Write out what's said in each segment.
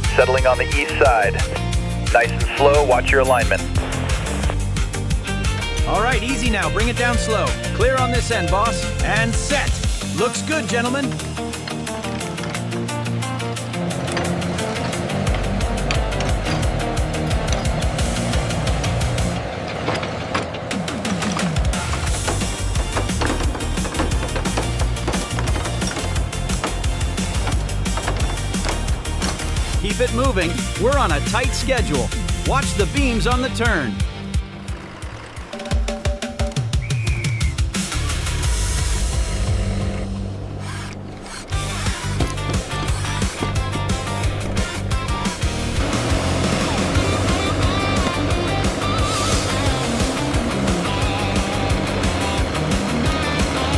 right, settling on the east side. Nice and slow, watch your alignment. All right, easy now, bring it down slow. Clear on this end, boss. And set. Looks good, gentlemen. Keep it moving. We're on a tight schedule. Watch the beams on the turn.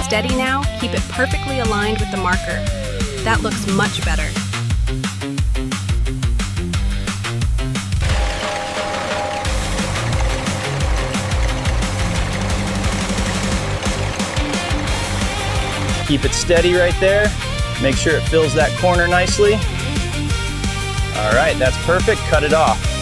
Steady now, keep it perfectly aligned with the marker. That looks much better. Keep it steady right there. Make sure it fills that corner nicely. All right, that's perfect. Cut it off.